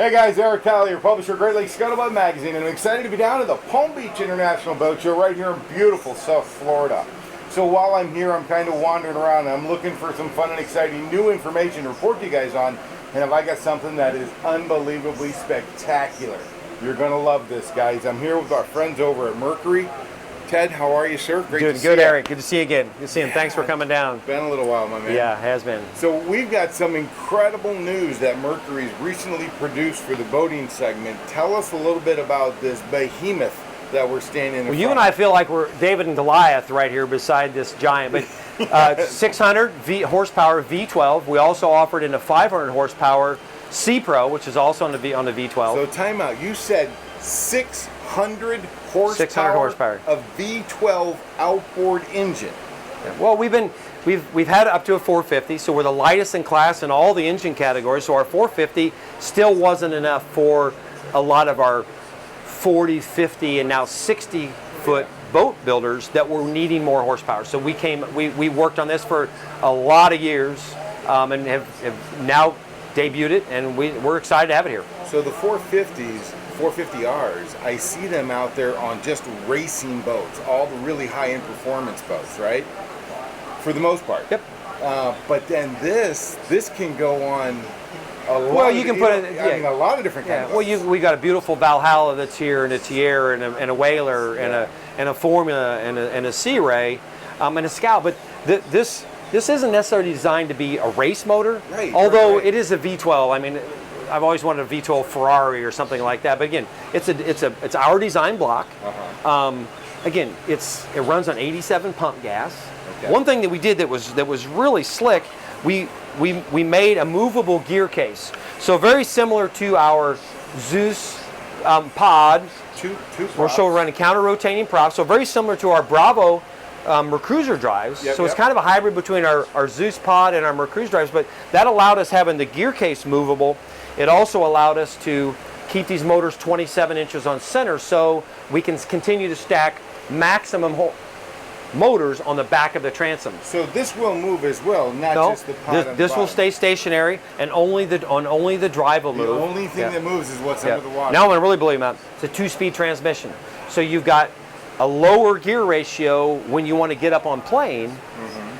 Hey guys, Eric Kelly, your publisher of Great Lakes Scuttlebutt magazine, and I'm excited to be down at the Palm Beach International Boat Show right here in beautiful South Florida. So while I'm here, I'm kind of wandering around and I'm looking for some fun and exciting new information to report to you guys on, and I got something that is unbelievably spectacular. You're going to love this, guys. I'm here with our friends over at Mercury. Ted, how are you, sir? Great to see you. Good, Eric. Good to see you again. Good to see you. Yeah, Thanks for coming down. Been a little while, my man. Yeah, it has been. So we've got some incredible news that Mercury's recently produced for the boating segment. Tell us a little bit about this behemoth that we're standing in front of. You and I feel like we're David and Goliath right here beside this giant. But 600 horsepower V12. We also offered in a 500 horsepower C Pro, which is also on the V12. So time out. You said 600 horsepower, 600 horsepower of V12 outboard engine. Yeah. Well, we've had up to a 450, so we're the lightest in class in all the engine categories. So our 450 still wasn't enough for a lot of our 40, 50, and now 60-foot boat builders that were needing more horsepower. So we worked on this for a lot of years and have now debuted it, and we're excited to have it here. So the 450s, 450Rs, I see them out there on just racing boats, all the really high-end performance boats, right? For the most part. Yep. But then this can go on a lot. Well, you can put it. I mean, a lot of different kinds of boats. Well, we got a beautiful Valhalla that's here, and a Tierra, and a Whaler, and a Formula, and a Sea Ray, and a Scout. But this isn't necessarily designed to be a race motor, right, although right. It is a V12. I mean, I've always wanted a V12 Ferrari or something like that. But again, it's our design block. Again, it runs on 87 pump gas. Okay. One thing that we did that was really slick, we made a movable gear case. So very similar to our Zeus pod. Two We're still running counter-rotating props. So very similar to our Bravo Mercruiser drives. So it's kind of a hybrid between our Zeus pod and our Mercruiser drives, but that allowed us having the gear case movable. It also allowed us to keep these motors 27 inches on center, so we can continue to stack maximum motors on the back of the transom. So this will move as well, not just the pod. This will stay stationary, and only the drive will move. The only thing that moves is what's under the water. Now I'm going to really believe that. It's a 2-speed transmission. So you've got a lower gear ratio when you want to get up on plane,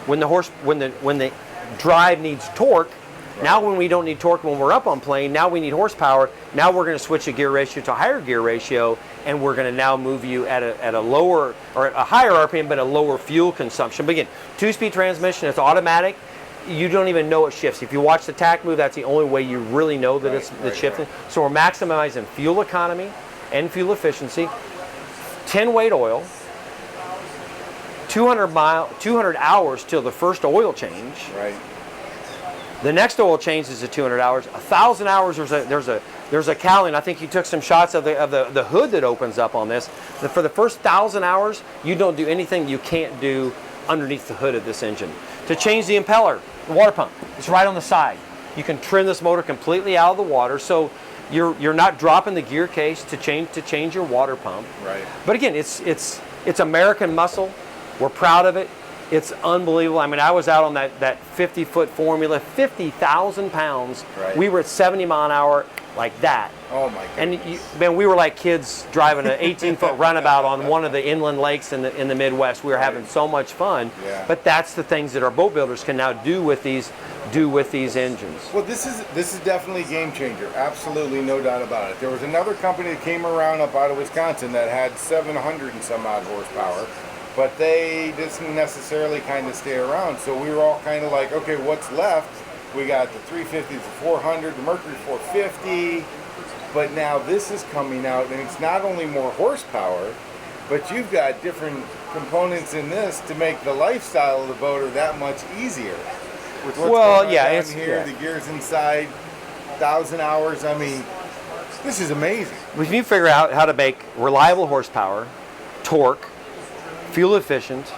when the drive needs torque. Right. Now when we don't need torque when we're up on plane, now we need horsepower. Now we're going to switch a gear ratio to a higher gear ratio, and we're going to now move you at a lower or a higher RPM but a lower fuel consumption. But again, 2-speed transmission, it's automatic. You don't even know it shifts. If you watch the tack move, that's the only way you really know that it's shifting. Right. So we're maximizing fuel economy and fuel efficiency. 10-weight oil, 200 hours till the first oil change. Right. The next oil change is at 200 hours. 1,000 hours. There's a cowling. I think you took some shots of the hood that opens up on this. For the first 1,000 hours, you don't do anything you can't do underneath the hood of this engine. To change the impeller, the water pump, it's right on the side. You can trim this motor completely out of the water, so you're not dropping the gear case to change your water pump. Right. But again, it's American muscle. We're proud of it. It's unbelievable. I mean, I was out on that 50-foot Formula, 50,000 pounds. Right. We were at 70 mile an hour like that. Oh my goodness. And man, we were like kids driving an 18-foot runabout on one of the inland lakes in the Midwest. We were having so much fun. Yeah. But that's the things that our boat builders can now do with these engines. Well, this is definitely a game changer. Absolutely, no doubt about it. There was another company that came around up out of Wisconsin that had 700 and some odd horsepower, but they didn't necessarily kind of stay around. So we were all kind of like, okay, what's left? We got the 350, the 400, the Mercury 450, but now this is coming out, and it's not only more horsepower, but you've got different components in this to make the lifestyle of the boater that much easier. With what's going on down here, the gears inside, 1,000 hours. I mean, this is amazing. When you figure out how to make reliable horsepower, torque, fuel efficient,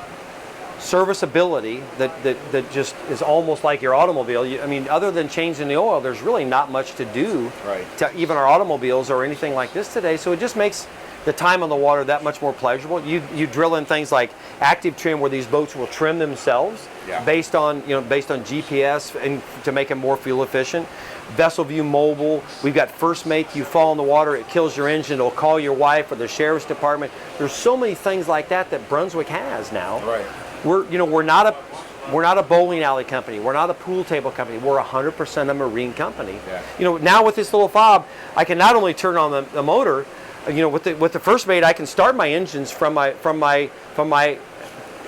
serviceability that just is almost like your automobile. I mean, other than changing the oil, there's really not much to do to even our automobiles or anything like this today. So it just makes the time on the water that much more pleasurable. You drill in things like active trim, where these boats will trim themselves based on GPS and to make them more fuel efficient. Vessel View Mobile. We've got First Mate. You fall in the water, it kills your engine. It'll call your wife or the sheriff's department. There's so many things like that Brunswick has now. Right. We're not a bowling alley company. We're not a pool table company. We're 100% a marine company. Yeah. Now with this little fob, I can not only turn on the motor. With the First Mate, I can start my engines from my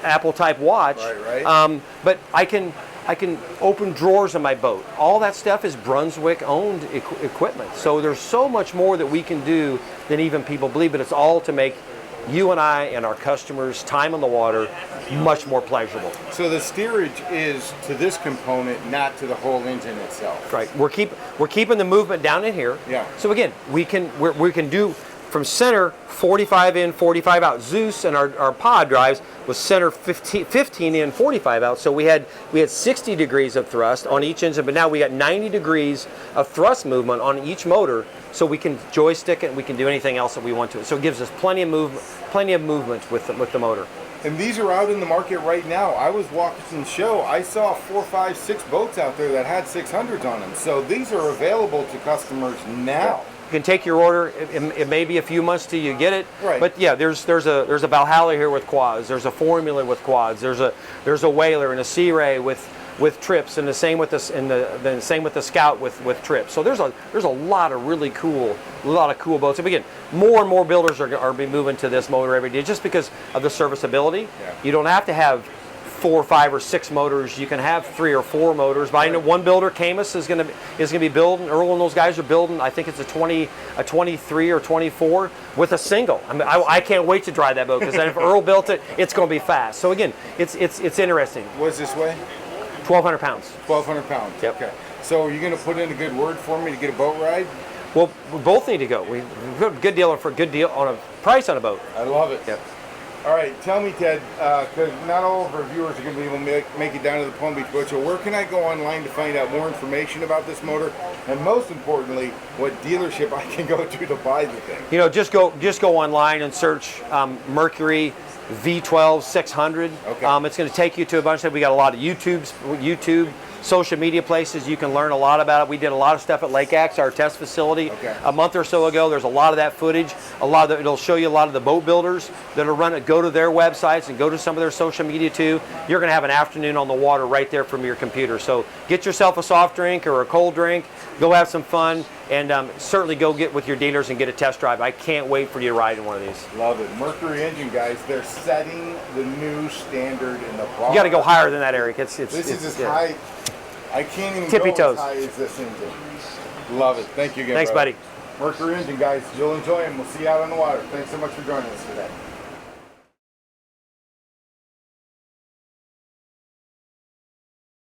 Apple type watch. Right. But I can open drawers in my boat. All that stuff is Brunswick owned equipment. So there's so much more that we can do than even people believe. But it's all to make you and I and our customers' time on the water much more pleasurable. So the steerage is to this component, not to the whole engine itself. Right. We're keeping the movement down in here. Yeah. So again, we can do from center 45 in, 45 out. Zeus and our pod drives was center 15 in, 45 out. So we had 60 degrees of thrust on each engine, but now we got 90 degrees of thrust movement on each motor. So we can joystick it and we can do anything else that we want to. So it gives us plenty of movement with the motor. And these are out in the market right now. I was watching the show. I saw 4, 5, 6 boats out there that had 600s on them. So these are available to customers now. You can take your order. It may be a few months till you get it. Right. But yeah, there's a Valhalla here with quads. There's a Formula with quads. There's a Whaler and a Sea Ray with trips, and the same with the Scout with trips. So there's a lot of really cool boats. And again, more and more builders are moving to this motor every day just because of the serviceability. Yeah. You don't have to have 4, 5, or 6 motors. You can have 3 or 4 motors. But I know one builder, Camus, is going to be building. Earl and those guys are building. I think it's a 23 or 24 with a single. I mean, I can't wait to drive that boat because if Earl built it, it's going to be fast. So again, it's interesting. What's this weigh? 1,200 pounds. 1,200 pounds. Yep. Okay. So are you going to put in a good word for me to get a boat ride? Well, we both need to go. We've got a good deal on a price on a boat. I love it. Yep. All right, tell me, Ted, because not all of our viewers are going to be able to make it down to the Palm Beach Boat Show. Where can I go online to find out more information about this motor, and most importantly, what dealership I can go to buy the thing? Just go online and search Mercury V12 600. Okay. It's going to take you to a bunch of. We got a lot of YouTube, social media places. You can learn a lot about it. We did a lot of stuff at Lake Axe, our test facility, a month or so ago. There's a lot of that footage. It'll show you a lot of the boat builders that'll run it. Go to their websites and go to some of their social media too. You're going to have an afternoon on the water right there from your computer. So get yourself a soft drink or a cold drink. Go have some fun, and certainly go get with your dealers and get a test drive. I can't wait for you to ride in one of these. Love it. Mercury engine, guys, they're setting the new standard in the bar. You got to go higher than that, Eric. This is as high. I can't even Tippy go toes. as high as this engine. Love it. Thank you again, Thanks, brother. buddy. Mercury engine, guys. You'll enjoy them. We'll see you out on the water. Thanks so much for joining us today.